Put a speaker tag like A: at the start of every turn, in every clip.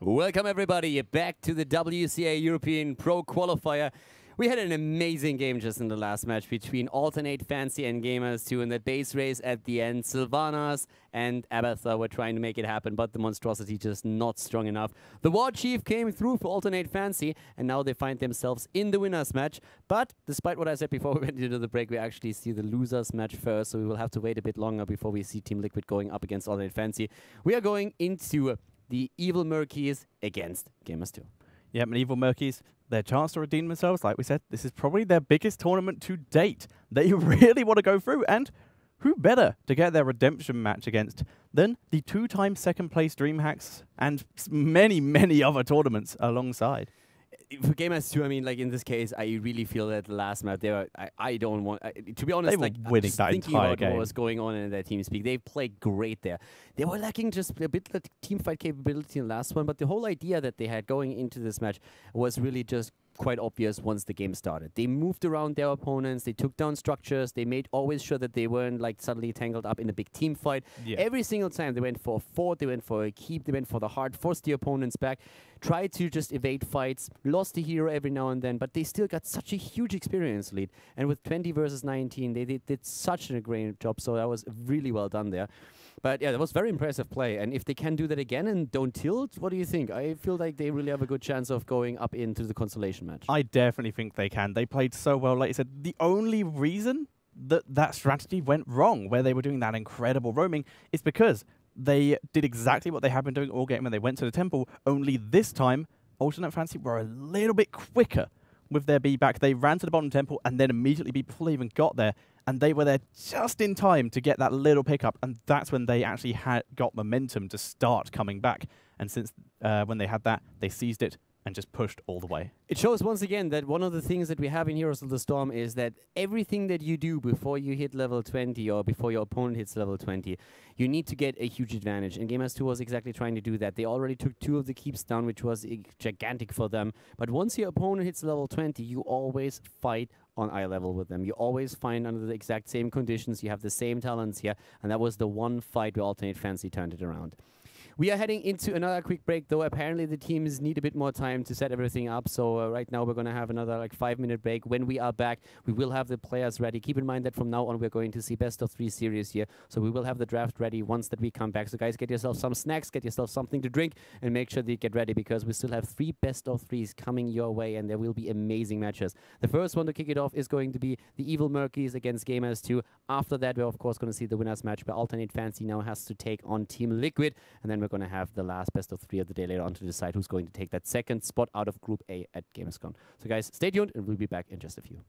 A: Welcome everybody back to the WCA European Pro Qualifier. We had an amazing game just in the last match between Alternate Fancy and Gamers2 in that base race at the end. Sylvanas and Abatha were trying to make it happen, but the monstrosity just not strong enough. The War Chief came through for Alternate Fancy, and now they find themselves in the winners match. But despite what I said before we went into the break, we actually see the losers match first, so we will have to wait a bit longer before we see Team Liquid going up against Alternate Fancy. We are going into the Evil Murkies against Gamers2.
B: Yeah, and Evil Murkies, their chance to redeem themselves, like we said, this is probably their biggest tournament to date. They really want to go through, and who better to get their redemption match against than the two-time second-place DreamHacks and many, many other tournaments alongside.
A: For Gamers2, I mean, like in this case, I really feel that the last match, I don't want, to be honest,
B: they were
A: like
B: winning
A: just
B: that
A: thinking
B: entire
A: about
B: game.
A: what was going on in their team speak. They played great there. They were lacking just a bit of team fight capability in the last one, but the whole idea that they had going into this match was really just quite obvious once the game started. They moved around their opponents, they took down structures, they made always sure that they weren't like suddenly tangled up in a big team fight. Yeah. Every single time they went for a fort, they went for a keep, they went for the heart, forced the opponents back, tried to just evade fights, lost the hero every now and then, but they still got such a huge experience lead. And with 20 versus 19, they did such a great job, so that was really well done there. But yeah, that was very impressive play. And if they can do that again and don't tilt, what do you think? I feel like they really have a good chance of going up into the consolation match.
B: I definitely think they can. They played so well. Like I said, the only reason that strategy went wrong, where they were doing that incredible roaming, is because they did exactly what they had been doing all game when they went to the temple, only this time, Alternate Fancy were a little bit quicker with their B back. They ran to the bottom temple and then immediately B before they even got there. And they were there just in time to get that little pickup, and that's when they actually got momentum to start coming back. And since when they had that, they seized it and just pushed all the way.
A: It shows once again that one of the things that we have in Heroes of the Storm is that everything that you do before you hit level 20 or before your opponent hits level 20, you need to get a huge advantage. And Gamers2 was exactly trying to do that. They already took 2 of the keeps down, which was gigantic for them. But once your opponent hits level 20, you always fight on eye level with them. You always find under the exact same conditions. You have the same talents here. And that was the one fight where Alternate Fancy turned it around. We are heading into another quick break, though. Apparently, the teams need a bit more time to set everything up. So right now, we're going to have another like 5-minute break. When we are back, we will have the players ready. Keep in mind that from now on, we're going to see best of 3 series here. So we will have the draft ready once that we come back. So guys, get yourself some snacks, get yourself something to drink, and make sure that you get ready because we still have 3 best of 3s coming your way, and there will be amazing matches. The first one to kick it off is going to be the Evil Murkies against Gamers2. After that, we're of course going to see the winners match where Alternate Fancy now has to take on Team Liquid, and then we're going to have the last best of 3 of the day later on to decide who's going to take that second spot out of Group A at Gamescom. So guys, stay tuned and we'll be back in just a few.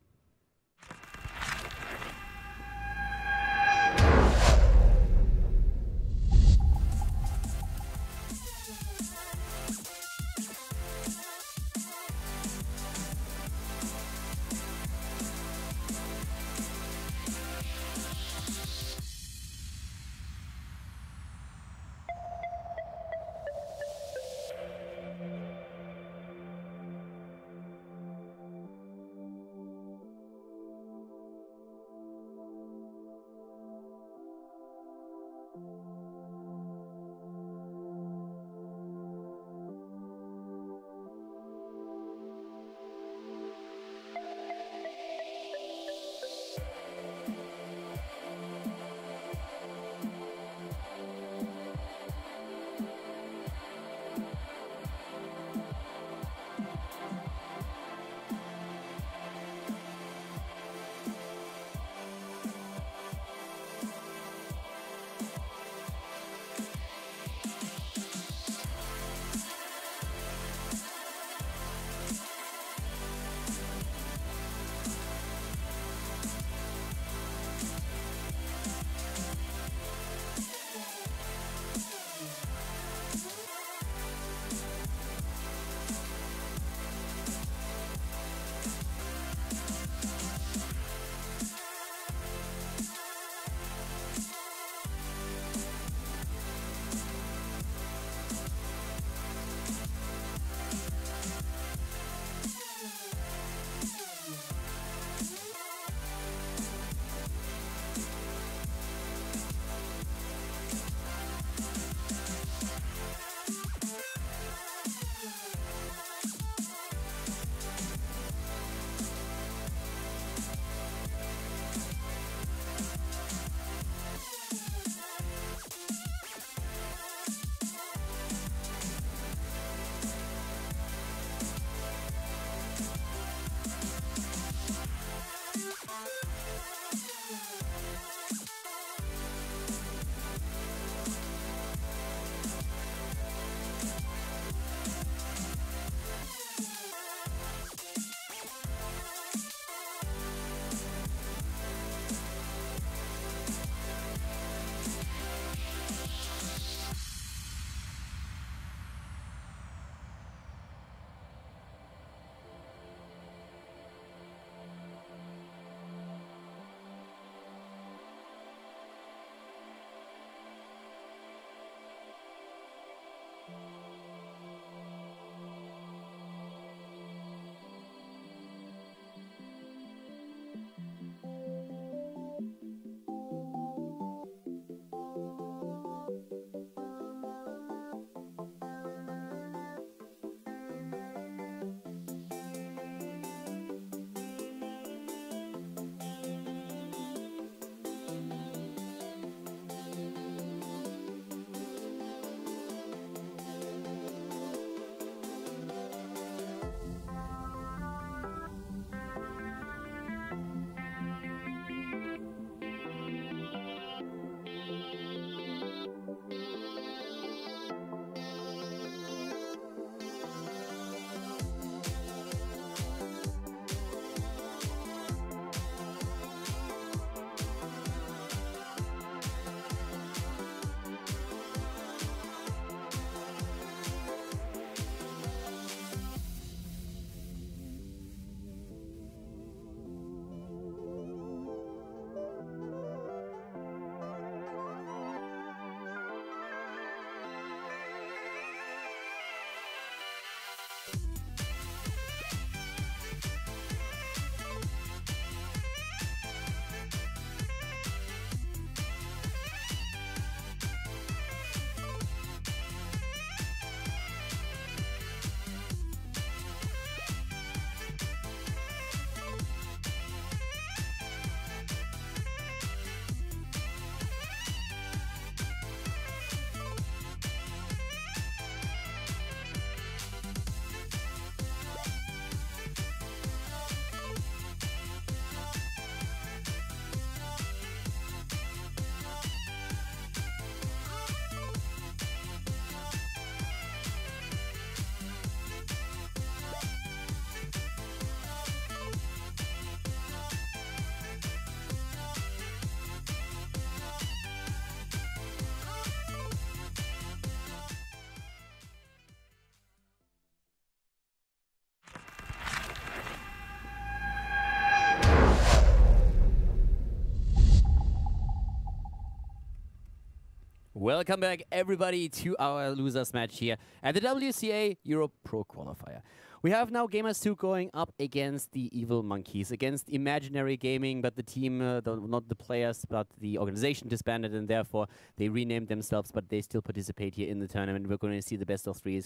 A: Welcome back, everybody, to our losers match here at the WCA EU Pro Qualifier. We have now Gamers2 going up against the Evil Monkeys, against Imaginary Gaming, but the team, not the players, but the organization disbanded, and therefore they renamed themselves, but they still participate here in the tournament. We're going to see the best of three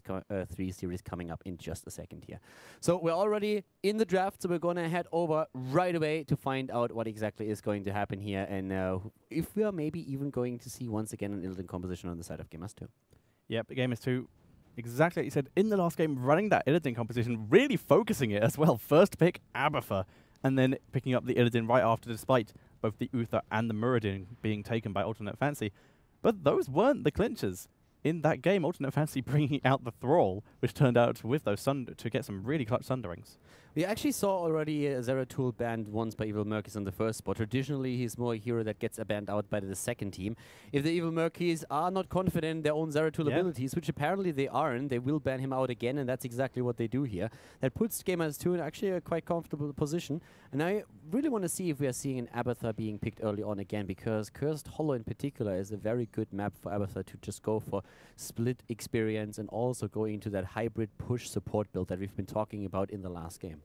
A: series coming up in just a second here. So we're already in the draft, so we're going to head over right away to find out what exactly is going to happen here, and if we are maybe even going to see once again an Illidan composition on the side of Gamers2.
B: Yep, Gamers2. Exactly like you said, in the last game, running that Illidan composition, really focusing it as well. First pick, Abathur, and then picking up the Illidan right after, despite both the Uther and the Muradin being taken by Alternate Fancy. But those weren't the clinchers. In that game, Alternate Fancy bringing out the Thrall, which turned out with those to get some really clutch Sunderings. We
A: actually saw already Zeratul banned once by Evil Murkies on the first spot. Traditionally, he's more a hero that gets banned out by the second team. If the Evil Murkies are not confident in their own Zeratul abilities, which apparently they aren't, they will ban him out again, and that's exactly what they do here. That puts Gamers2 in actually a quite comfortable position. And I really want to see if we are seeing an Abathur being picked early on again, because Cursed Hollow in particular is a very good map for Abathur to just go for split experience and also go into that hybrid push support build that we've been talking about in the last game.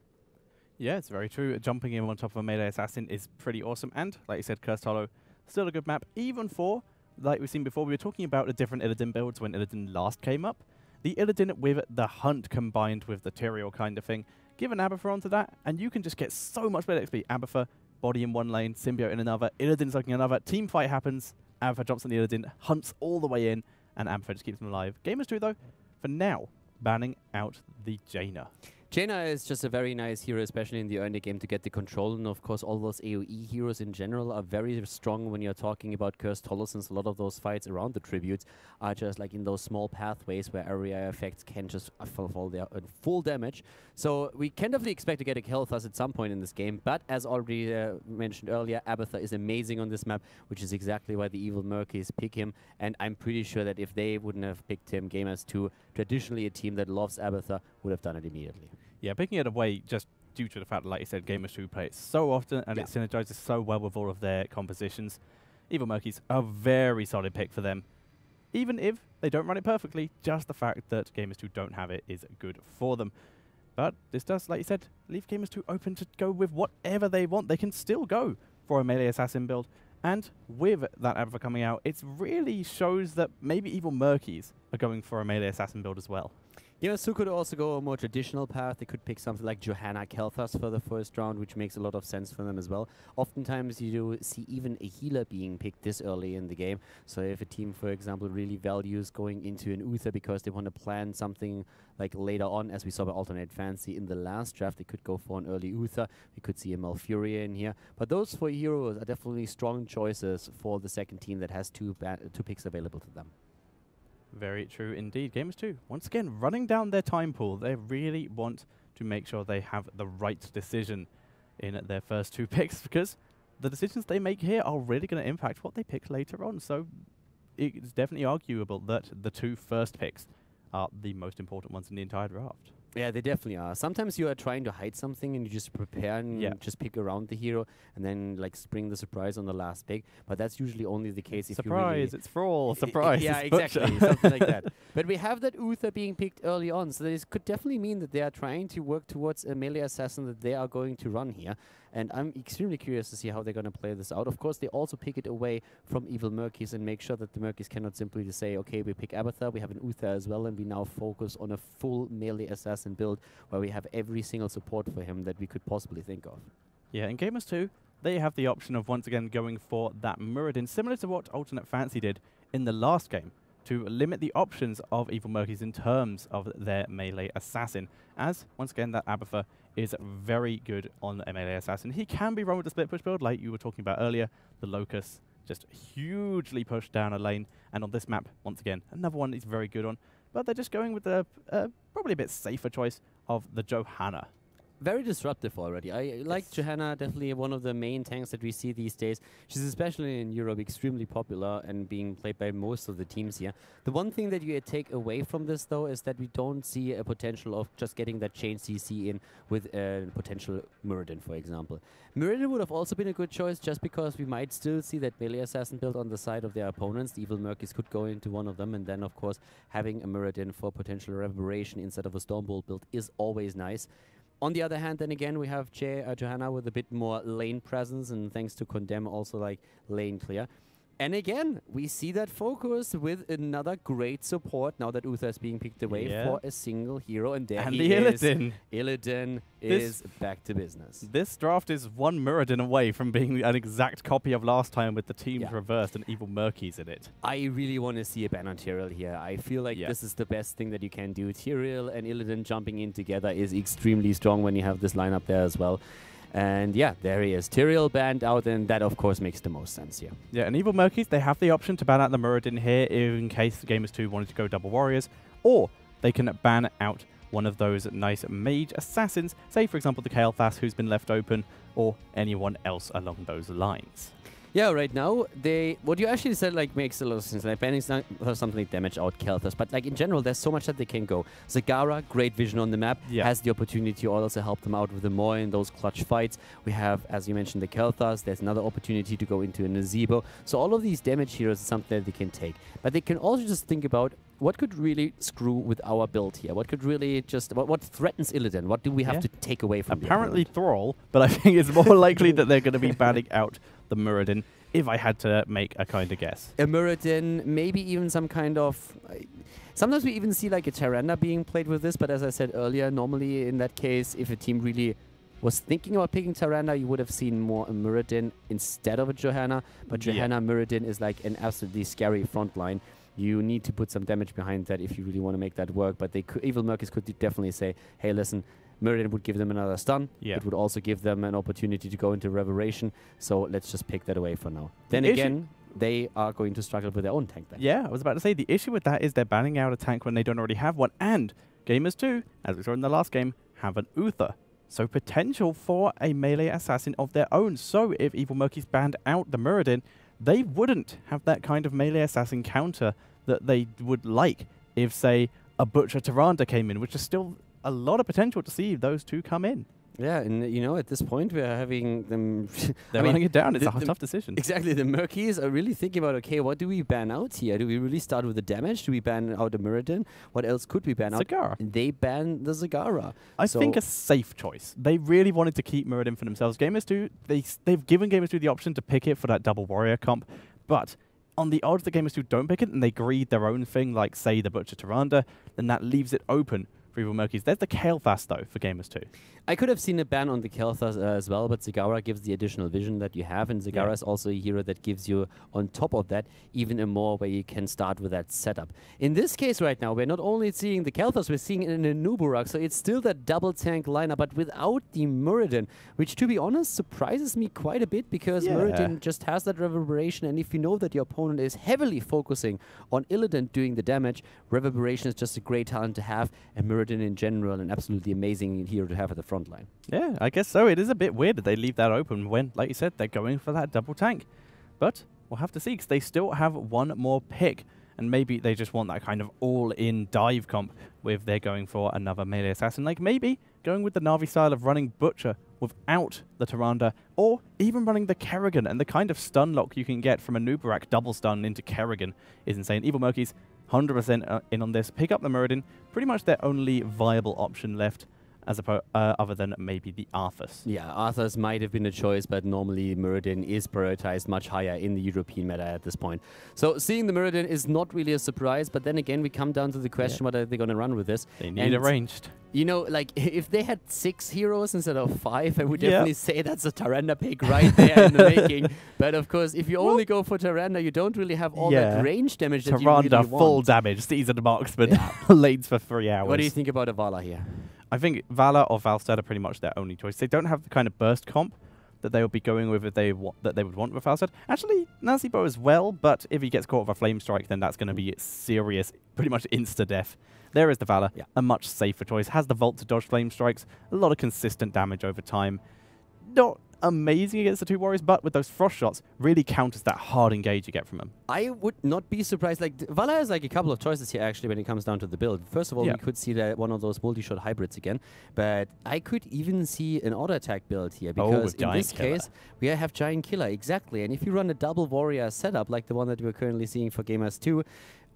B: Yeah, it's very true. Jumping in on top of a melee assassin is pretty awesome. And, like you said, Cursed Hollow, still a good map. Even for, like we've seen before, we were talking about the different Illidan builds when Illidan last came up. The Illidan with the Hunt combined with the Tyrael kind of thing. Give an Abathur onto that, and you can just get so much better XP. Abathur, body in one lane, symbiote in another, Illidan's looking another. Team fight happens, Abathur jumps on the Illidan, hunts all the way in, and Abathur just keeps them alive. Gamers2, though, for now, banning out the Jaina.
A: Jaina is just a very nice hero, especially in the early game, to get the control. And of course, all those AoE heroes in general are very strong when you're talking about Cursed Hollow, since a lot of those fights around the tributes are just like in those small pathways where area effects can just fall there in full damage. So we can definitely expect to get a Hearthstone at some point in this game. But as already mentioned earlier, Abathur is amazing on this map, which is exactly why the Evil Murkies pick him. And I'm pretty sure that if they wouldn't have picked him, Gamers2, traditionally a team that loves Abathur, would have done it immediately.
B: Yeah, picking it away just due to the fact that, like you said, Gamers2 play it so often and it synergizes so well with all of their compositions. Evil Murkies, a very solid pick for them. Even if they don't run it perfectly, just the fact that Gamers2 don't have it is good for them. But this does, like you said, leave Gamers2 open to go with whatever they want. They can still go for a melee assassin build. And with that Abathur coming out, it really shows that maybe Evil Murkies are going for a melee assassin build as well.
A: Gamers2 could also go a more traditional path. They could pick something like Johanna Kel'Thas for the first round, which makes a lot of sense for them as well. Oftentimes you do see even a healer being picked this early in the game. So if a team, for example, really values going into an Uther because they want to plan something like later on, as we saw by Alternate Fancy in the last draft, they could go for an early Uther. We could see a Malfuria in here. But those four heroes are definitely strong choices for the second team that has two picks available to them.
B: Very true indeed. Gamers2, once again, running down their time pool. They really want to make sure they have the right decision in their first two picks, because the decisions they make here are really going to impact what they pick later on. So it's definitely arguable that the two first picks are the most important ones in the entire draft.
A: Yeah, they definitely are. Sometimes you are trying to hide something and you just prepare and just pick around the hero and then like spring the surprise on the last pick. But that's usually only the case if you really...
B: Surprise, it's Thrall, surprise.
A: Yeah, exactly, something like that. But we have that Uther being picked early on, so this could definitely mean that they are trying to work towards a melee assassin that they are going to run here. And I'm extremely curious to see how they're going to play this out. Of course, they also pick it away from Evil Murkies and make sure that the Murkies cannot simply just say, okay, we pick Abathur, we have an Uther as well, and we now focus on a full melee assassin build where we have every single support for him that we could possibly think of.
B: Yeah, in Gamers2, they have the option of once again going for that Muradin, similar to what Alternate Fancy did in the last game, to limit the options of Evil Murkies in terms of their melee assassin, as, once again, that Abathur is very good on a melee assassin. He can be run with the split push build, like you were talking about earlier. The Locust just hugely pushed down a lane, and on this map, once again, another one he's very good on, but they're just going with the probably a bit safer choice of the Johanna.
A: very disruptive already. I like Johanna, definitely one of the main tanks that we see these days. She's especially in Europe extremely popular and being played by most of the teams here. The one thing that you take away from this though is that we don't see a potential of just getting that chain CC in with a potential Muradin, for example. Muradin would have also been a good choice just because we might still see that melee assassin build on the side of their opponents. The Evil Murkies could go into one of them, and then of course having a Muradin for potential reverberation instead of a Stormbolt build is always nice. On the other hand, then again, we have Johanna with a bit more lane presence, and thanks to Condemn, also like lane clear. And again, we see that focus with another great support now that Uther is being picked away for a single hero. And there he is. Illidan is back to business.
B: This draft is one Muradin away from being an exact copy of last time with the teams reversed and Evil Murkies in it.
A: I really want to see a ban on Tyrael here. I feel like this is the best thing that you can do. Tyrael and Illidan jumping in together is extremely strong when you have this lineup there as well. And yeah, there he is. Tyrael banned out, and that of course makes the most sense here.
B: Yeah, and Evil Murkies, they have the option to ban out the Muradin here in case Gamers2 wanted to go double warriors, or they can ban out one of those nice mage assassins, say for example the Kael'thas who's been left open, or anyone else along those lines.
A: Yeah, right now, what you actually said like makes a lot of sense. Like banning something like damage out Kael'thas, but like in general, there's so much that they can go. Zagara, great vision on the map, has the opportunity to also help them out with the more in those clutch fights. We have, as you mentioned, the Kael'thas. There's another opportunity to go into a Nazebo. So all of these damage heroes is something that they can take. But they can also just think about what could really screw with our build here? What could really just... What threatens Illidan? What do we have to take away from
B: Apparently Thrall, but I think it's more likely that they're going to be banning out the Muradin, if I had to make a kind of guess.
A: A Muradin, maybe even some kind of... sometimes we even see like a Tyrande being played with this, but as I said earlier, normally in that case, if a team really was thinking about picking Tyrande, you would have seen more a Muradin instead of a Johanna, but Johanna Muradin is like an absolutely scary front line. You need to put some damage behind that if you really want to make that work, but Evil Murkies could definitely say, hey, listen, Muradin would give them another stun. It would also give them an opportunity to go into Reveration, so let's just pick that away for now. Then again, they are going to struggle with their own tank then.
B: Yeah, I was about to say, the issue with that is they're banning out a tank when they don't already have one, and Gamers2, as we saw in the last game, have an Uther. So potential for a melee assassin of their own. So if Evil Murkies banned out the Muradin, they wouldn't have that kind of melee assassin counter that they would like if, say, a Butcher Tyrande came in, which is still a lot of potential to see those two come in.
A: Yeah, and you know, at this point, we're having them...
B: They're running it down. It's a tough decision.
A: Exactly. The Murkies are really thinking about, okay, what do we ban out here? Do we really start with the damage? Do we ban out the Muradin? What else could we ban out?
B: Zagara.
A: They ban the Zagara.
B: I think a safe choice. They really wanted to keep Muradin for themselves. Gamers2, they've given Gamers2 the option to pick it for that double warrior comp, but on the odds that Gamers2 don't pick it and they greed their own thing, like, say, the Butcher Tyrande, then that leaves it open for Evil Murkies. There's the Kael'thas, though, for Gamers2.
A: I could have seen a ban on the Kael'thas as well, but Zagara gives the additional vision that you have, and Zagara is also a hero that gives you, on top of that, even a more where you can start with that setup. In this case right now, we're not only seeing the Kael'thas, we're seeing it in a Nuburak, so it's still that double tank lineup, but without the Muradin, which, to be honest, surprises me quite a bit, because Muradin just has that reverberation, and if you know that your opponent is heavily focusing on Illidan doing the damage, reverberation is just a great talent to have, and Muradin in general, an absolutely amazing hero to have at the front line.
B: Yeah, I guess so. It is a bit weird that they leave that open when, like you said, they're going for that double tank. But we'll have to see, because they still have one more pick, and maybe they just want that kind of all-in dive comp with they're going for another melee assassin. Like maybe going with the Na'Vi style of running Butcher without the Tyrande, or even running the Kerrigan, and the kind of stun lock you can get from a Nuburak double stun into Kerrigan is insane. Evil Murkies, 100% in on this. Pick up the Muradin, pretty much their only viable option left, as other than maybe the Arthas.
A: Yeah, Arthas might have been a choice, but normally Muradin is prioritized much higher in the European meta at this point. So seeing the Muradin is not really a surprise, but then again, we come down to the question, what are they going to run with this?
B: They need a ranged.
A: You know, like, if they had 6 heroes instead of 5, I would definitely say that's a Tyrande pick right there in the making. But of course, if you only go for Tyrande, you don't really have all that range damage that you really want.
B: Full damage, seasoned marksman, lanes for 3 hours.
A: What do you think about a Vala here?
B: I think Vala or Valstead are pretty much their only choice. They don't have the kind of burst comp that they would be going with if they that they would want with Falstad. Actually, Nazibo as well, but if he gets caught with a Flame Strike, then that's going to be serious, pretty much insta-death. There is the Valor, a much safer choice. Has the Vault to dodge Flame Strikes, a lot of consistent damage over time. Not amazing against the two warriors, but with those frost shots, really counters that hard engage you get from them.
A: I would not be surprised. Like, Vala has like a couple of choices here actually when it comes down to the build. First of all, we could see that one of those multi-shot hybrids again, but I could even see an auto attack build here because in this case we have Giant Killer, exactly. And if you run a double warrior setup like the one that we're currently seeing for Gamers 2,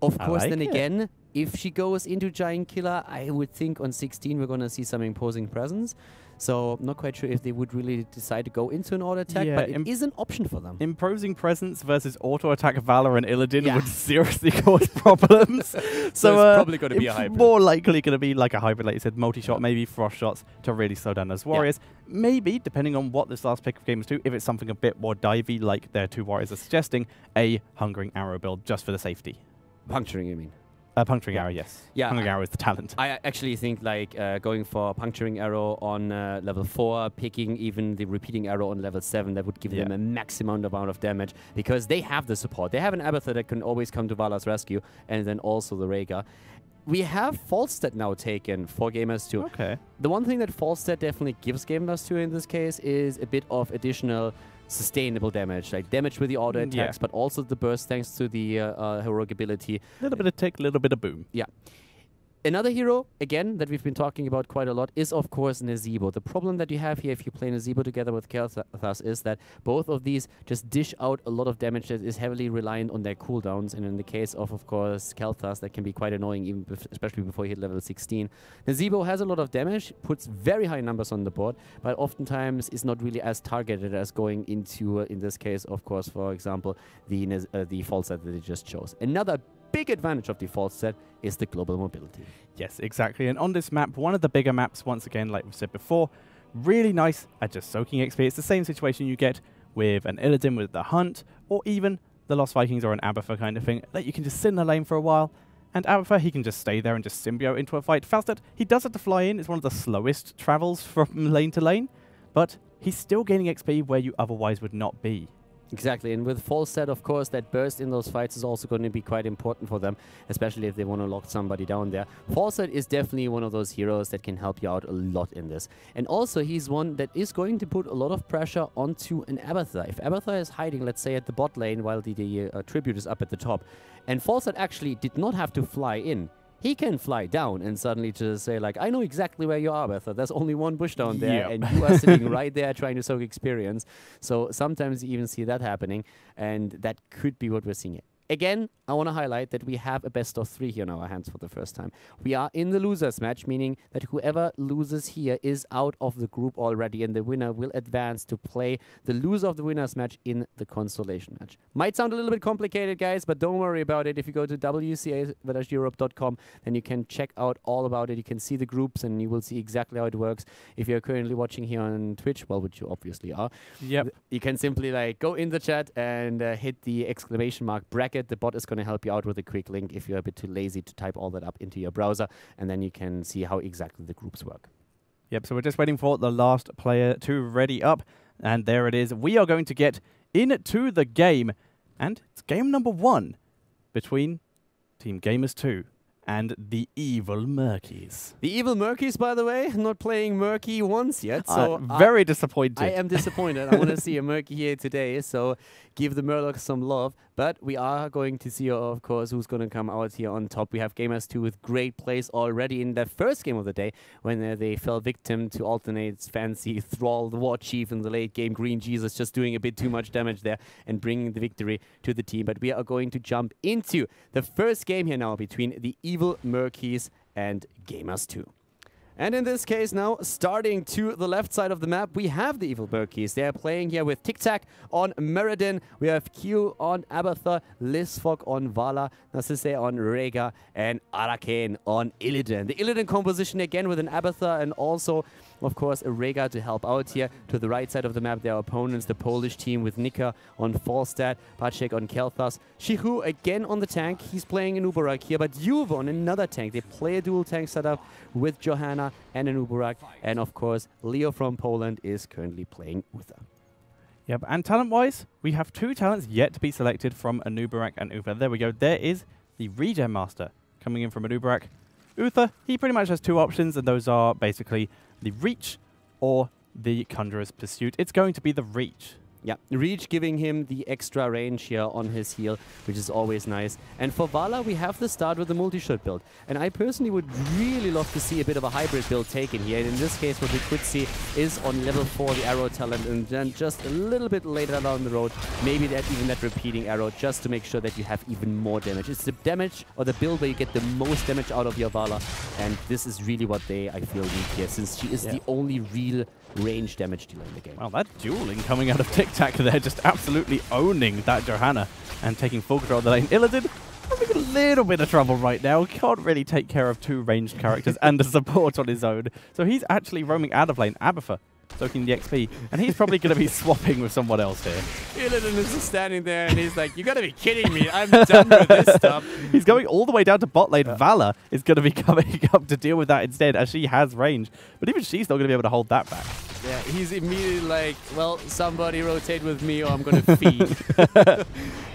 A: of course, then again, if she goes into Giant Killer, I would think on 16 we're going to see some imposing presence. So I'm not quite sure if they would really decide to go into an auto attack, but it is an option for them. Imposing
B: presence versus auto attack Valor and Illidan would seriously cause problems.
A: So it's probably going to be a hybrid.
B: More likely going to be like a hybrid, like you said, multi-shot, maybe frost shots to really slow down those warriors. Maybe, depending on what this last pick of Gamers 2, if it's something a bit more divey, like their two warriors are suggesting, a Hungering Arrow build just for the safety.
A: Puncturing, you mean?
B: Puncturing Arrow, yes.
A: Yeah,
B: Hungering Arrow is the talent.
A: I actually think like going for Puncturing Arrow on level 4, picking even the Repeating Arrow on level 7, that would give them a maximum amount of damage because they have the support. They have an Abathur that can always come to Vala's rescue, and then also the Rhaegar. We have Falstad now taken for Gamers 2.
B: Okay.
A: The one thing that Falstad definitely gives Gamers 2 in this case is a bit of additional sustainable damage, like damage with the auto attacks, but also the burst thanks to the heroic ability.
B: A little bit of tick, a little bit of boom.
A: Yeah. Another hero, again, that we've been talking about quite a lot is, of course, Nazeebo. The problem that you have here if you play Nazeebo together with Kel'Thas is that both of these just dish out a lot of damage that is heavily reliant on their cooldowns. And in the case of course, Kel'Thas, that can be quite annoying, even especially before you hit level 16. Nazeebo has a lot of damage, puts very high numbers on the board, but oftentimes is not really as targeted as going into, in this case, of course, for example, the Falstad that they just chose. Another big advantage of the Falstad is the global mobility.
B: Yes, exactly. And on this map, one of the bigger maps, once again, like we said before, really nice at just soaking XP. It's the same situation you get with an Illidan with the Hunt, or even the Lost Vikings or an Abathur kind of thing, that you can just sit in the lane for a while. And Abathur, he can just stay there and just symbiote into a fight. Falstad, he does have to fly in. It's one of the slowest travels from lane to lane, but he's still gaining XP where you otherwise would not be.
A: Exactly, and with Falstad, of course, that burst in those fights is also going to be quite important for them, especially if they want to lock somebody down there. Falstad is definitely one of those heroes that can help you out a lot in this. And also, he's one that is going to put a lot of pressure onto an Abathur. If Abathur is hiding, let's say, at the bot lane while the tribute is up at the top, and Falstad actually did not have to fly in, he can fly down and suddenly just say, like, I know exactly where you are, Abathur. There's only one bush down there, and you are sitting right there trying to soak experience. So sometimes you even see that happening, and that could be what we're seeing here. Again, I want to highlight that we have a best of 3 here in our hands for the first time. We are in the losers match, meaning that whoever loses here is out of the group already, and the winner will advance to play the loser of the winners match in the consolation match. Might sound a little bit complicated, guys, but don't worry about it. If you go to WCA-Europe.com, then you can check out all about it. You can see the groups, and you will see exactly how it works. If you're currently watching here on Twitch, well, which you obviously are, you can simply like go in the chat and hit the exclamation mark bracket. The bot is going to help you out with a quick link if you're a bit too lazy to type all that up into your browser, and then you can see how exactly the groups work.
B: Yep, so we're just waiting for the last player to ready up, and there it is. We are going to get into the game, and it's game number 1 between Team Gamers2 and the Evil Murkies.
A: The Evil Murkies, by the way, not playing Murky once yet. So
B: very disappointed.
A: I am disappointed. I want to see a Murky here today, so give the Murlocs some love. But we are going to see, of course, who's going to come out here on top. We have Gamers2 with great plays already in their first game of the day when they fell victim to Alternate's fancy Thrall, the War Chief in the late game. Green Jesus just doing a bit too much damage there and bringing the victory to the team. But we are going to jump into the first game here now between the Evil Murkies and Gamers2. And in this case now, starting to the left side of the map, we have the Evil Murkies. They are playing here with Tic Tac on Meriden. We have Q on Abathur, Lysfok on Vala, Narcisse on Rhaegar, and Arcane on Illidan. The Illidan composition again with an Abathur and also, of course, a Rhaegar to help out here. To the right side of the map, their opponents, the Polish team with Nika on Falstad, Pacek on Kel'Thas, Shihu again on the tank. He's playing an Ubarak here, but Yuva on another tank. They play a dual tank setup with Johanna and an Ubarak. And of course, Leo from Poland is currently playing Uther.
B: Yep, and talent-wise, we have 2 talents yet to be selected from Anubarak and Uther. There we go. There is the Regen Master coming in from Anubarak. Uther, he pretty much has 2 options, and those are basically the Reach or the Conjurer's Pursuit. It's going to be the Reach.
A: Yeah, Reach giving him the extra range here on his heal, which is always nice. And for Vala, we have the start with the multi-shot build. And I personally would really love to see a bit of a hybrid build taken here. And in this case, what we could see is on level 4, the arrow talent, and then just a little bit later down the road, maybe even that repeating arrow, just to make sure that you have even more damage. It's the damage or the build where you get the most damage out of your Vala. And this is really what I feel, need here, since she is the only real range damage dealer in the game.
B: Well, that dueling coming out of Tic Tac there, just absolutely owning that Johanna and taking full control of the lane. Illidan having a little bit of trouble right now. Can't really take care of 2 ranged characters and a support on his own. So he's actually roaming out of lane. Abathur soaking the XP, and he's probably going to be swapping with someone else here.
A: Illidan is just standing there, and he's like, you got to be kidding me. I'm done with this stuff.
B: He's going all the way down to bot lane. Vala is going to be coming up to deal with that instead, as she has range. But even she's not going to be able to hold that back.
A: Yeah, he's immediately like, well, somebody rotate with me or I'm going to feed.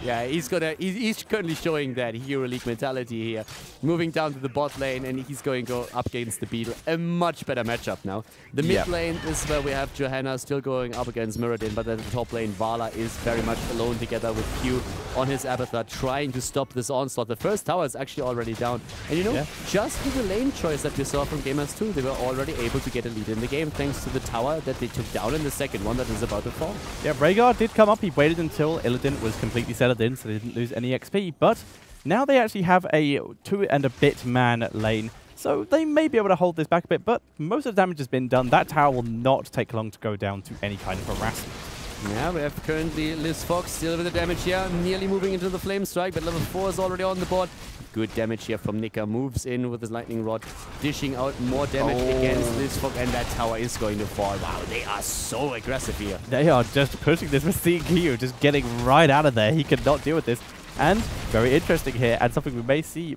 A: Yeah, he's currently showing that Hero League mentality here. Moving down to the bot lane, and he's going to go up against the Beetle. A much better matchup now. The mid lane is where we have Johanna still going up against Muradin, but at the top lane, Vala is very much alone together with Q on his Abathur, trying to stop this onslaught. The first tower is actually already down. And you know, just with the lane choice that we saw from Gamers2, they were already able to get a lead in the game thanks to the tower that they took down in the second one that is about to fall.
B: Yeah, Rhaegar did come up. He waited until Illidan was completely settled in, so they didn't lose any XP. But now they actually have a 2 and a bit man lane, so they may be able to hold this back a bit, but most of the damage has been done. That tower will not take long to go down to any kind of harassment.
A: Yeah, we have currently Liz Fox still with the damage here, nearly moving into the Flame Strike, but level 4 is already on the board. Good damage here from Nika, moves in with his Lightning Rod, dishing out more damage against Liz Fox, and that tower is going to fall. Wow, they are so aggressive here.
B: They are just pushing this with CQ, just getting right out of there. He cannot deal with this. And very interesting here, and something we may see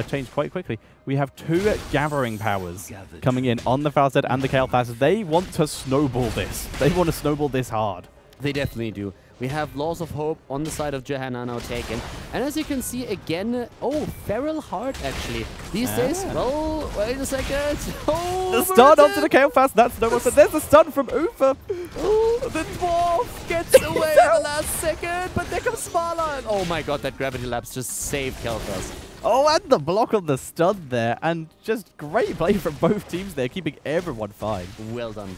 B: change quite quickly. We have 2 Gathering Powers coming in on the Falstad and the Kael'thas. They want to snowball this. They want to snowball this hard.
A: They definitely do. We have Laws of Hope on the side of Johanna now taken. And as you can see again, Feral Heart actually. These days, well, wait a second.
B: The stun onto the Kael'thas, that's no one, but there's a stun from Uther.
A: Oh, the dwarf gets away at the last second, but there comes Vala. Oh my god, that Gravity Lapse just saved Kael'thas.
B: Oh, and the block on the stun there, and just great play from both teams there, keeping everyone fine.
A: Well done.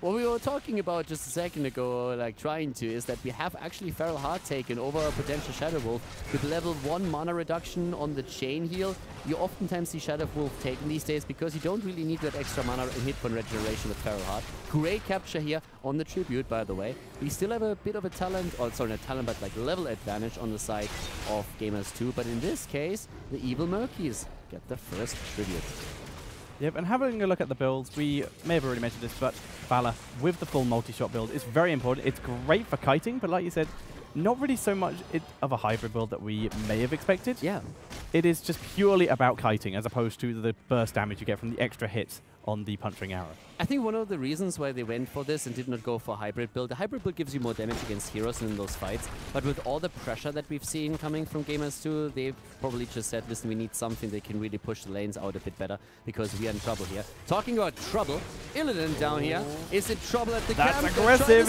A: What we were talking about just a second ago, is that we have actually Feral Heart taken over a potential Shadow Wolf with level 1 mana reduction on the chain heal. You oftentimes see Shadow Wolf taken these days because you don't really need that extra mana and hit point regeneration with Feral Heart. Great capture here on the Tribute, by the way. We still have a bit of a talent, or sorry, not talent, but like level advantage on the side of Gamers2. But in this case, the Evil Murkies get the first Tribute.
B: Yep, and having a look at the builds, we may have already mentioned this, but Vala with the full multi-shot build is very important. It's great for kiting, but like you said, not really so much of a hybrid build that we may have expected.
A: Yeah.
B: It is just purely about kiting as opposed to the burst damage you get from the extra hits on the punching arrow.
A: I think one of the reasons why they went for this and did not go for a hybrid build, the hybrid build gives you more damage against heroes in those fights, but with all the pressure that we've seen coming from Gamers2, they've probably just said, listen, we need something that can really push the lanes out a bit better because we are in trouble here. Talking about trouble, Illidan down here is in trouble at the camp.
B: That's aggressive.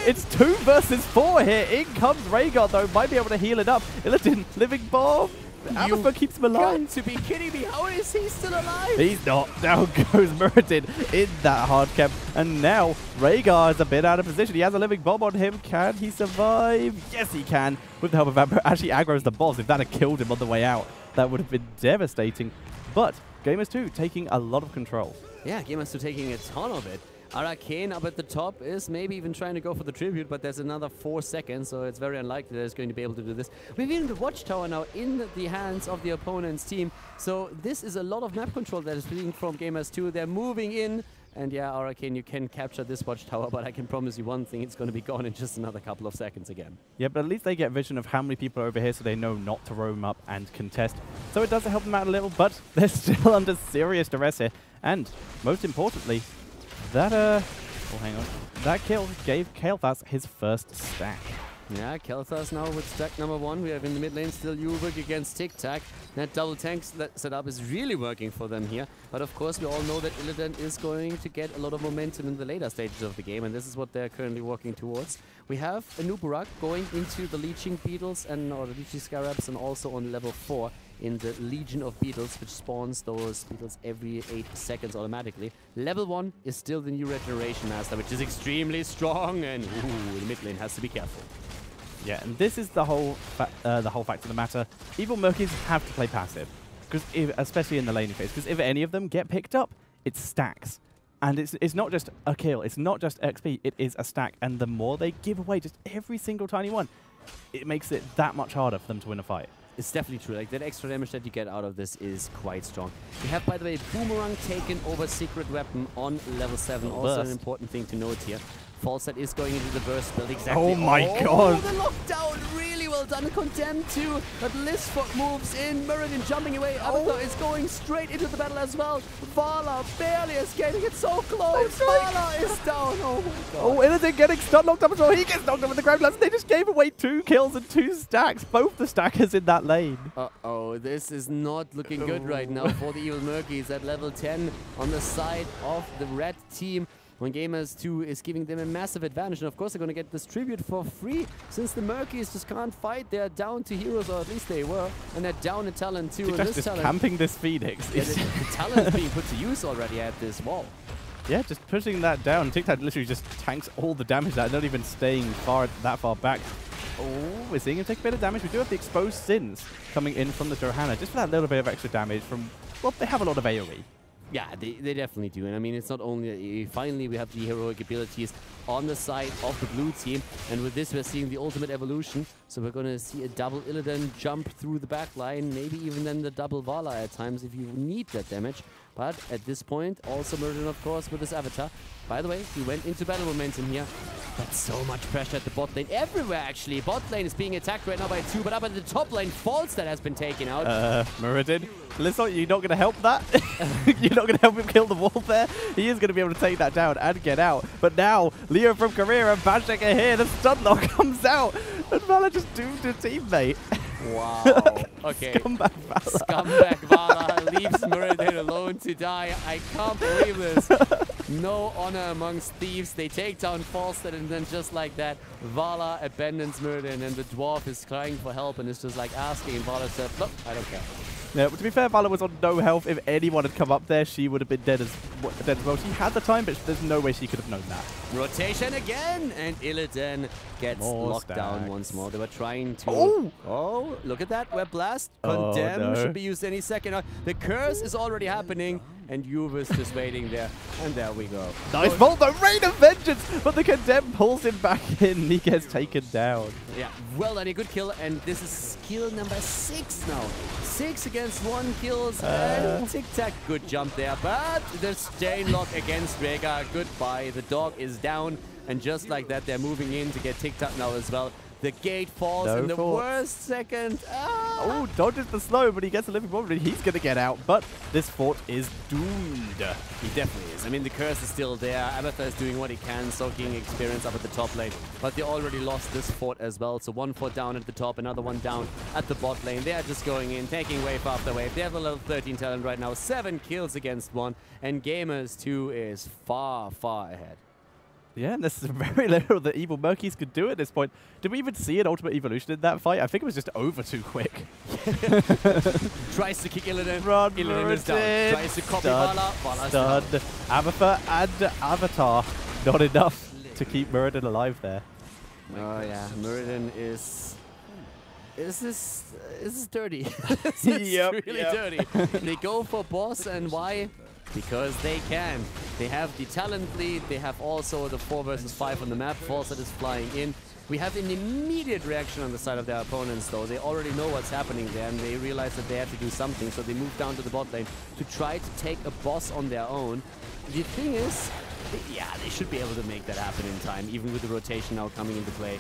B: It's 2 versus 4 here. In comes Rhaegar, though. Might be able to heal it up. Illidan, living bomb. Abathur keeps him alive.
A: Got to be kidding me. How is he still alive?
B: He's not. Down goes Muradin in that hard camp. And now Rhaegar is a bit out of position. He has a living bomb on him. Can he survive? Yes, he can. With the help of Abathur. Actually aggro's the boss. If that had killed him on the way out, that would have been devastating. But Gamers2 taking a lot of control.
A: Yeah, Gamers2 taking a ton of it. Arcane up at the top is maybe even trying to go for the Tribute, but there's another 4 seconds, so it's very unlikely that it's going to be able to do this. We've even the Watchtower now in the hands of the opponent's team, so this is a lot of map control that is being from Gamers2. They're moving in, and yeah, Arcane, you can capture this Watchtower, but I can promise you one thing, it's going to be gone in just another couple of seconds again.
B: Yeah, but at least they get vision of how many people are over here, so they know not to roam up and contest. So it does help them out a little, but they're still under serious duress here. And most importantly, that Oh, hang on. That kill gave Kael'thas his first stack.
A: Yeah, Kael'thas now with stack number 1. We have in the mid lane still Yuvik against Tic Tac. That double tank setup is really working for them here. But of course, we all know that Illidan is going to get a lot of momentum in the later stages of the game, and this is what they're currently working towards. We have a Nubarak going into the Leeching Beetles or the Leeching Scarabs, and also on level 4 in the Legion of Beetles, which spawns those beetles every 8 seconds automatically. Level 1 is still the new Regeneration Master, which is extremely strong, and the mid lane has to be careful.
B: Yeah, and this is the whole fact of the matter. Evil Murkies have to play passive, especially in the laning phase, because if any of them get picked up, it stacks. And it's not just a kill, it's not just XP, it is a stack. And the more they give away, just every single tiny one, it makes it that much harder for them to win a fight.
A: It's definitely true. Like, that extra damage that you get out of this is quite strong. We have, by the way, Boomerang taken over Secret Weapon on level 7. Also an important thing to note here. Falstad is going into the burst build exactly.
B: Oh my god!
A: The lockdown! Really well done. Condemned too. But Lisford moves in. Muradin jumping away. Avatar is going straight into the battle as well. Vala barely escaping. It's so close. Vala is down. Oh my god.
B: Oh, Illidan getting stun locked up as well. He gets knocked up with the Grand Blast. They just gave away 2 kills and 2 stacks. Both the stackers in that lane.
A: Uh-oh. This is not looking good right now for the Evil Murkies at level 10 on the side of the red team. When Gamers2 is giving them a massive advantage. And of course, they're going to get this tribute for free. Since the Murkies just can't fight, they're down to heroes, or at least they were. And they're down in talent too.
B: And this talent, camping this Phoenix.
A: Yeah, the talent is being put to use already at this wall.
B: Yeah, just pushing that down. Tic Tac literally just tanks all the damage out, not even staying that far back. Oh, we're seeing him take a bit of damage. We do have the exposed Sins coming in from the Johanna, just for that little bit of extra damage from, well, they have a lot of AoE.
A: Yeah, they definitely do. And I mean, it's not only... finally, we have the heroic abilities on the side of the blue team. And with this, we're seeing the ultimate evolution. So we're going to see a double Illidan jump through the back line. Maybe even then the double Vala at times if you need that damage. But at this point, also Muradin, of course, with his avatar. By the way, he went into battle momentum here. But so much pressure at the bot lane. Everywhere, actually. Bot lane is being attacked right now by 2. But up at the top lane, Falstad has been taken out.
B: Muradin, listen, you're not going to help that? You're not going to help him kill the wall there? He is going to be able to take that down and get out. But now, Leo from Korea and Bashek are here. The stun lock comes out. And Vala just doomed her teammate.
A: Wow. Okay.
B: Scumbag Vala.
A: Scumbag Vala leaves Muradin alone to die. I can't believe this. No honor amongst thieves. They take down Falstad, and then just like that, Vala abandons Muradin, and the dwarf is crying for help and is just like asking, and Vala said, look, I don't care.
B: Yeah, to be fair, Vala was on no health. If anyone had come up there, she would have been dead as well. She had the time, but there's no way she could have known that.
A: Rotation again, and Illidan gets locked down once more. They were trying to... Oh, look at that. Web Blast. Condemn should be used any second. The curse is already happening, and Juve's just waiting there. And there we go.
B: Nice ball, the Rain of Vengeance! But the Condemn pulls him back in. He gets taken down.
A: Yeah, well done. A good kill, and this is skill number 6 now. 6 against 1 kills, and Tic Tac, good jump there, but the chain lock against Rhaegar, goodbye, the dog is down, and just like that, they're moving in to get Tic Tac now as well. The gate falls in the worst second.
B: Oh, dodges the slow, but he gets a living bomb, and he's going to get out, but this fort is doomed.
A: He definitely is. I mean, the curse is still there. Avatar is doing what he can, soaking experience up at the top lane, but they already lost this fort as well, so 1 fort down at the top, another one down at the bot lane. They are just going in, taking wave after wave. They have a level 13 talent right now, 7 kills against 1, and Gamers2 is far, far ahead.
B: Yeah, and there's very little that Evil Murkies could do at this point. Did we even see an ultimate evolution in that fight? I think it was just over too quick.
A: Tries to kick Illidan.
B: Run,
A: Illidan is down. Tries to copy Vala. Vala's down.
B: Avatar and Avatar. Not enough to keep Muradin alive there.
A: Oh yeah, Muradin is... This is dirty. This is really dirty. They go for boss, and why? Because they can. They have the talent lead. They have also the 4 versus 5 on the map. Falstad is flying in. We have an immediate reaction on the side of their opponents, though. They already know what's happening there, and they realize that they have to do something, so they move down to the bot lane to try to take a boss on their own. The thing is, they should be able to make that happen in time, even with the rotation now coming into play.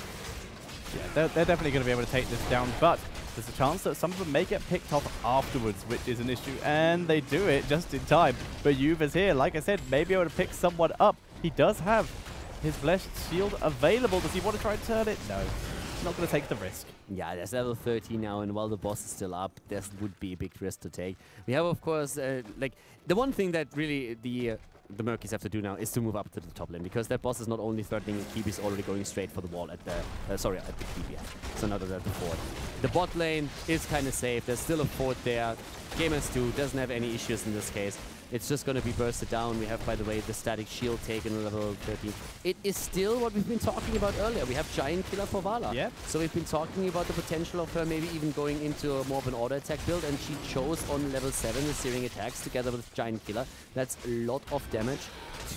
B: Yeah, they're definitely going to be able to take this down, but there's a chance that some of them may get picked off afterwards, which is an issue, and they do it just in time. But Juve is here, like I said, maybe able to pick someone up. He does have his Blessed Shield available. Does he want to try and turn it? No. Not going to take the risk.
A: Yeah, there's level 13 now, and while the boss is still up, this would be a big risk to take. We have, of course, like, the one thing that really the Murkies have to do now is to move up to the top lane, because that boss is not only threatening the keep, he's already going straight for the wall at the, at the keep, yeah. So now they're at the fort. The bot lane is kind of safe. There's still a fort there. Gamers2 doesn't have any issues in this case. It's just going to be bursted down. We have, by the way, the static shield taken on level 13. It is still what we've been talking about earlier. We have Giant Killer for Vala.
B: Yep.
A: So we've been talking about the potential of her maybe even going into more of an auto attack build, and she chose on level 7 the searing attacks together with Giant Killer. That's a lot of damage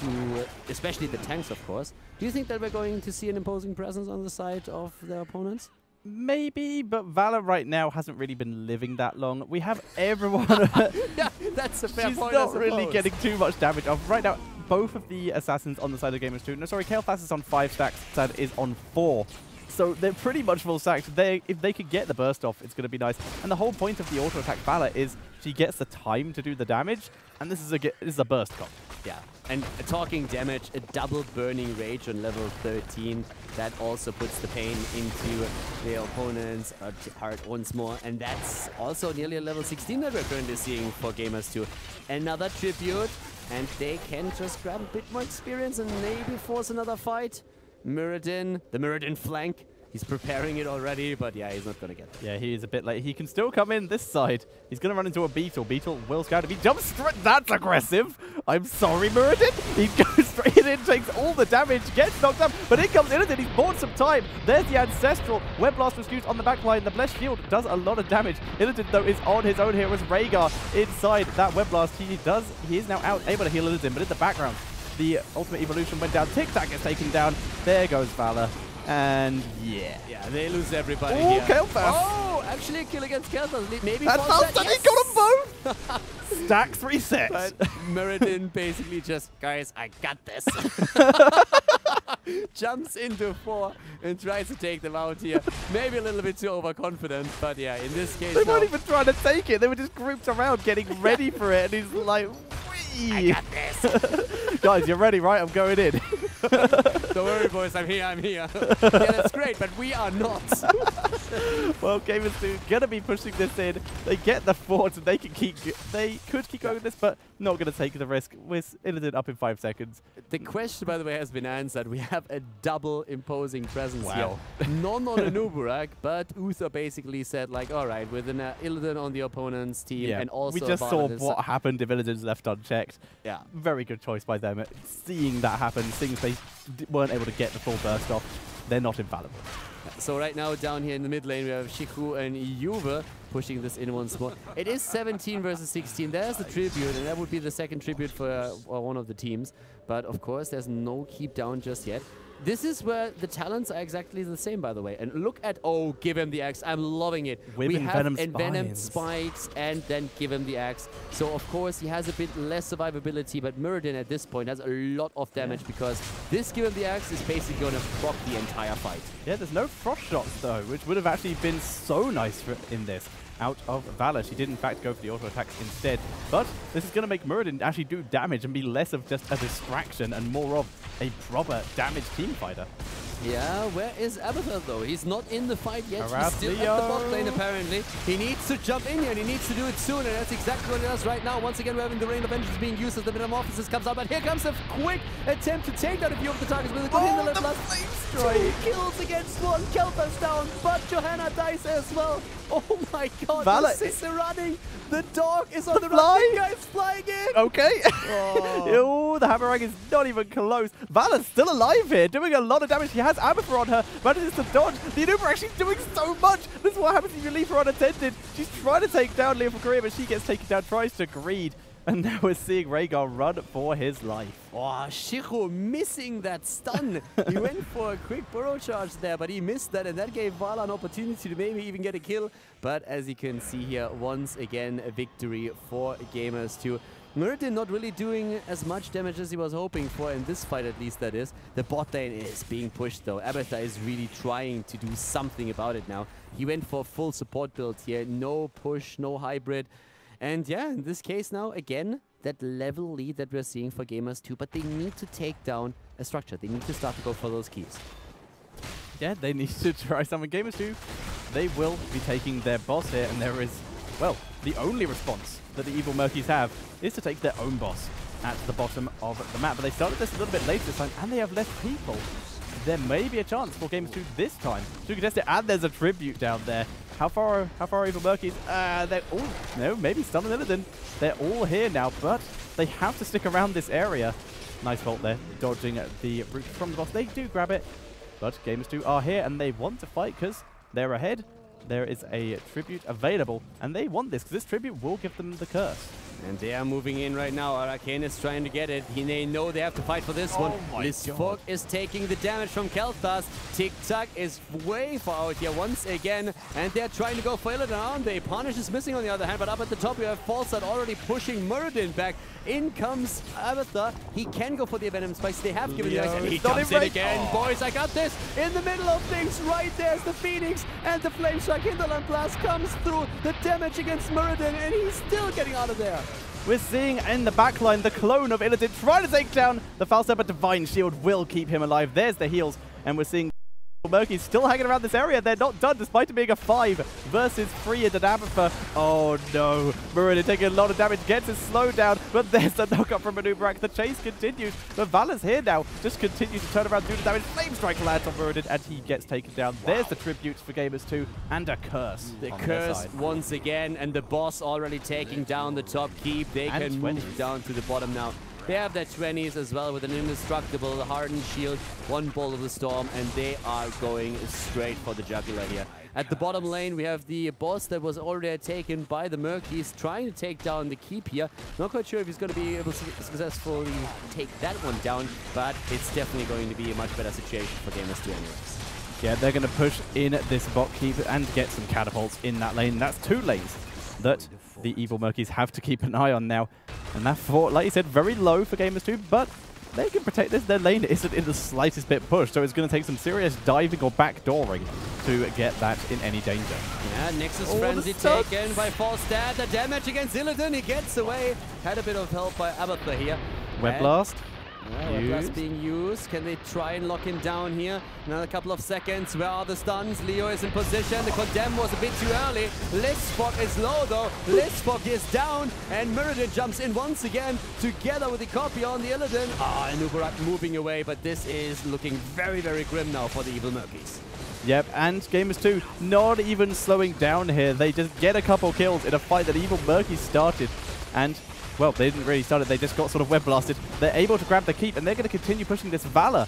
A: to, especially the tanks, of course. Do you think that we're going to see an imposing presence on the side of their opponents?
B: Maybe, but Vala right now hasn't really been living that long. We have everyone.
A: Yeah, that's a fair
B: She's
A: point.
B: not really getting too much damage off. Right now, both of the assassins on the side of Gamers2. No, sorry, Kael'thas is on 5 stacks, Sad is on 4. So they're pretty much full stacks. If they could get the burst off, it's going to be nice. And the whole point of the auto attack Vala is she gets the time to do the damage, and this is a burst comp.
A: Yeah, and talking damage, a double burning rage on level 13. That also puts the pain into the opponent's heart once more. And that's also nearly a level 16 that we're currently seeing for Gamers2. Another tribute, and they can just grab a bit more experience and maybe force another fight. Muradin, the Muradin flank. He's preparing it already, but yeah, he's not going to get there.
B: Yeah, he is a bit late. He can still come in this side. He's going to run into a Beetle. Beetle will scout. If he jumps straight, that's aggressive. I'm sorry, Muradin. He goes straight in, takes all the damage, gets knocked up, but in comes Illidan. He's bought some time. There's the Ancestral. Web Blast was used on the back line. The Blessed Shield does a lot of damage. Illidan, though, is on his own here with Rhaegar inside that Web Blast. He is now out, able to heal Illidan, but in the background, the Ultimate Evolution went down. Tic Tac gets taken down. There goes Vala. And yeah.
A: Yeah, they lose everybody
B: here.
A: here.
B: Kael'thas.
A: Oh, actually a kill against Kael'thas. Maybe
B: that's
A: yes.
B: He got them both. Stacks reset.
A: But Muradin basically just, guys, I got this. Jumps into 4 and tries to take them out here. Maybe a little bit too overconfident, but yeah, in this case
B: they weren't even trying to take it. They were just grouped around getting ready for it, and he's like,
A: I got this.
B: Guys, you're ready, right? I'm going in.
A: Don't worry, boys. I'm here. Yeah, that's great, but we are not.
B: Well, Gamers2 gonna be pushing this in. They get the fort, and they could keep going with this, but not gonna take the risk. With Illidan up in 5 seconds.
A: The question, by the way, has been answered. We have a double imposing presence here.
B: Wow.
A: None on Anuburak, but Uther basically said, like, all right, with an Illidan on the opponent's team, and also
B: we just saw what happened if Illidan's left unchecked.
A: Yeah.
B: Very good choice by them. Seeing that happen, seeing they weren't able to get the full burst off, they're not infallible.
A: So right now down here in the mid lane we have Shiku and Juve pushing this in once more. It is 17 versus 16. There's the tribute, and that would be the second tribute for one of the teams. But of course there's no keep down just yet. This is where the talents are exactly the same, by the way. And look at, oh, give him the axe. I'm loving it. We have envenomed spikes and then give him the axe. So, of course, he has a bit less survivability, but Muradin at this point has a lot of damage because this give him the axe is basically going to proc the entire fight.
B: Yeah, there's no frost shots, though, which would have actually been so nice in this. Out of Vala. She did, in fact, go for the auto attacks instead. But this is going to make Muradin actually do damage and be less of just a distraction and more of a proper damage team fighter.
A: Yeah, where is Abathur, though? He's not in the fight yet.
B: Harass
A: He's still at the bot lane, apparently. He needs to jump in here, and he needs to do it soon, and that's exactly what he does right now. Once again, we're having the Rain of Vengeance being used as the Metamorphosis comes out, but here comes a quick attempt to take down a few of the targets with a good hit in the left. 2 kills against 1. Kelpa's down, but Johanna dies as well. Oh my god,
B: Vala
A: the sister running. The dog is on the run. The guy's flying in.
B: Okay.
A: Oh.
B: Ew, the Hammerang is not even close. Vala's still alive here, doing a lot of damage. She has Abathur on her, manages to dodge. The Anuba actually doing so much. This is what happens if you leave her unattended. She's trying to take down Leo for Korea, but she gets taken down, tries to greed. And now we're seeing Rhaegar run for his life.
A: Oh, Shiro missing that stun. He went for a quick burrow charge there, but he missed that, and that gave Vala an opportunity to maybe even get a kill. But as you can see here, once again, a victory for Gamers2. Muradin not really doing as much damage as he was hoping for in this fight, at least that is. The bot lane is being pushed though. Abathur is really trying to do something about it now. He went for a full support build here. No push, no hybrid. And yeah, in this case now, again, that level lead that we're seeing for Gamers2, but they need to take down a structure. They need to start to go for those keeps.
B: Yeah, they need to try something. Gamers2, they will be taking their boss here, and there is, well, the only response that the Evil Murkies have is to take their own boss at the bottom of the map. But they started this a little bit late this time, and they have less people. There may be a chance for Gamers2 this time to contest it, and there's a tribute down there. How far are Evil Murkies? They're all, no, maybe Stun and Illidan. They're all here now, but they have to stick around this area. Nice vault there, dodging the route from the boss. They do grab it, but Gamers2 are here, and they want to fight because they're ahead. There is a tribute available, and they want this because this tribute will give them the curse.
A: And they are moving in right now. Arcane is trying to get it. They know they have to fight for this one. Listfork is taking the damage from Kel'Thas. Tic-Tac is way far out here once again. And they're trying to go for Illidan, aren't they? Punish is missing on the other hand. But up at the top, we have Falstad already pushing Muradin back. In comes Abathur. He can go for the Venom Spikes. They have given the ice. And he jumps in again. Boys, I got this. In the middle of things, right there's the Phoenix. And the Flame Strike Hinterland Blast comes through. The damage against Muradin. And he's still getting out of there.
B: We're seeing in the backline the clone of Illidan trying to take down the Falstad, but Divine Shield will keep him alive. There's the heals, and we're seeing Murkies still hanging around this area. They're not done, despite it being a 5 versus 3 in the Abathur. Oh no, Muradin taking a lot of damage, gets his slowdown, but there's the knockup from Manubarak. The chase continues, but Valor's here now, just continues to turn around, do the damage. Flame Strike lands on Muradin, and he gets taken down. There's the tributes for Gamers2, and a curse.
A: The curse once again, and the boss already taking down the top keep. They can move down to the bottom now. They have their 20s as well with an indestructible hardened shield, one Bolt of the Storm, and they are going straight for the jugular here. At the bottom lane, we have the boss that was already taken by the Murkies, trying to take down the keep here. Not quite sure if he's going to be able to successfully take that one down, but it's definitely going to be a much better situation for Gamers2 anyways.
B: Yeah, they're going to push in this bot keep and get some catapults in that lane. That's 2 lanes that the Evil Murkies have to keep an eye on now. And that fort, like you said, very low for Gamers2, but they can protect this. Their lane isn't in the slightest bit pushed, so it's going to take some serious diving or backdooring to get that in any danger.
A: Yeah, Nexus Frenzy taken by Falstad. The damage against Illidan, he gets away. Had a bit of help by Abathur here.
B: Web Blast.
A: Web Blast being used. Can they try and lock him down here? Another couple of seconds. Where are the stuns? Leo is in position. The Condemn was a bit too early. Listfork is low though. Listfork is down. And Muradin jumps in once again together with the copy on the Illidan. And Nubarak moving away. But this is looking very, very grim now for the Evil Murkies.
B: Yep, and Gamers2 not even slowing down here. They just get a couple kills in a fight that Evil Murkies started. And well, they didn't really start it, they just got sort of web blasted. They're able to grab the keep, and they're going to continue pushing this. Valor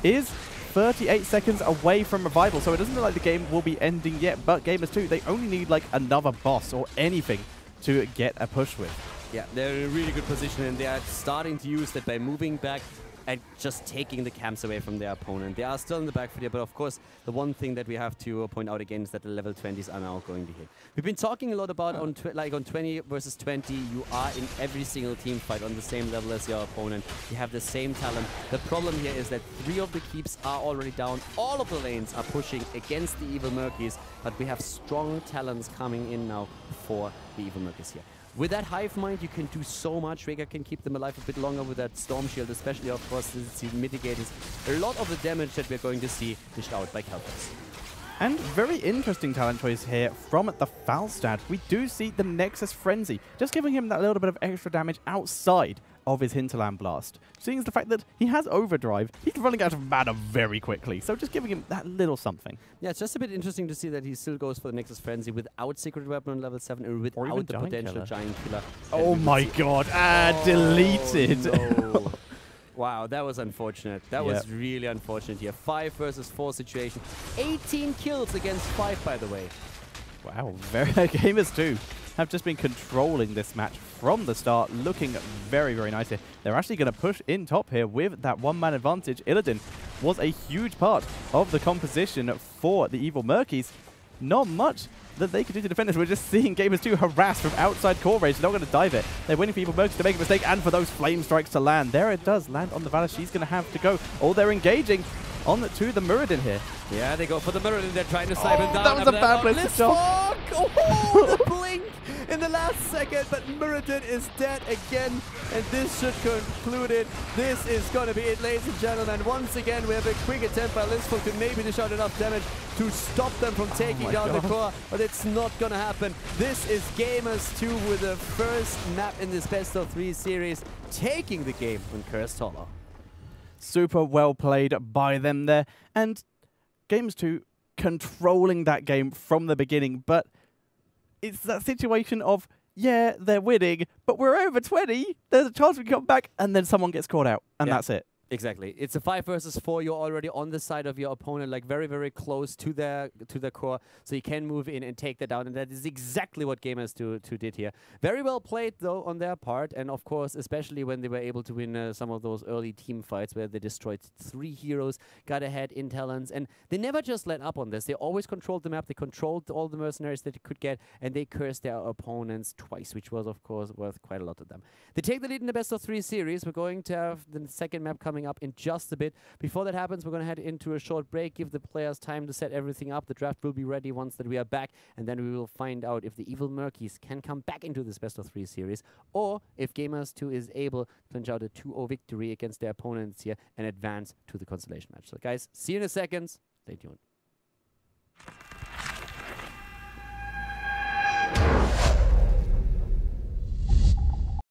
B: is 38 seconds away from revival, so it doesn't look like the game will be ending yet, but Gamers2, they only need like another boss or anything to get a push with.
A: Yeah, they're in a really good position, and they are starting to use that by moving back and just taking the camps away from their opponent. They are still in the back for you, but of course, the one thing that we have to point out again is that the level 20s are now going to hit. We've been talking a lot about on 20 versus 20, you are in every single team fight on the same level as your opponent. You have the same talent. The problem here is that 3 of the keeps are already down. All of the lanes are pushing against the Evil Murkies, but we have strong talents coming in now for the Evil Murkies here. With that Hive Mind, you can do so much. Rhaegar can keep them alive a bit longer with that Storm Shield, especially, of course, since he mitigates a lot of the damage that we're going to see dished out by Kel'Thas.
B: And very interesting talent choice here from the Falstad. We do see the Nexus Frenzy, just giving him that little bit of extra damage outside of his Hinterland Blast. Seeing as the fact that he has Overdrive, he's running out of mana very quickly, so just giving him that little something.
A: Yeah, it's just a bit interesting to see that he still goes for the Nexus Frenzy without Secret Weapon on level 7 or without the potential Giant Killer.
B: Oh my god, deleted!
A: No. Wow, that was unfortunate. That was really unfortunate here. 5 versus 4 situation. 18 kills against 5, by the way.
B: Wow, Gamers2 have just been controlling this match from the start, looking very, very nice here. They're actually going to push in top here with that one-man advantage. Illidan was a huge part of the composition for the Evil Murkies. Not much that they could do to defend this. We're just seeing Gamers2 harassed from outside core range. They're not going to dive it. They're waiting for Evil Murkies to make a mistake and for those flame strikes to land. There it does land on the Valor. She's going to have to go. Oh, they're engaging to the Muradin here.
A: Yeah, they go for the Muradin. They're trying to snipe him down.
B: That was a bad place to jump.
A: Oh, the blink in the last second, but Muradin is dead again, and this should conclude it. This is going to be it, ladies and gentlemen. Once again, we have a quick attempt by Listful to maybe dish out enough damage to stop them from taking down the core, but it's not going to happen. This is Gamers2 with the first map in this best-of-3 series, taking the game on Cursed Hollow.
B: Super well played by them there, and Gamers2 controlling that game from the beginning, but it's that situation of, yeah, they're winning, but we're over 20, there's a chance we come back, and then someone gets caught out, and that's it.
A: Exactly. It's a 5 versus 4. You're already on the side of your opponent, like very, very close to their core, so you can move in and take that down, and that is exactly what Gamers2 did here. Very well played, though, on their part, and of course, especially when they were able to win some of those early team fights where they destroyed 3 heroes, got ahead in talents, and they never just let up on this. They always controlled the map, they controlled all the mercenaries that they could get, and they cursed their opponents twice, which was, of course, worth quite a lot to them. They take the lead in the best-of-3 series. We're going to have the second map coming up in just a bit. Before that happens, we're going to head into a short break, give the players time to set everything up. The draft will be ready once that we are back, and then we will find out if the Evil Murkies can come back into this best-of-3 series, or if Gamers2 is able to punch out a 2-0 victory against their opponents here and advance to the consolation match. So guys, see you in a second. Stay tuned.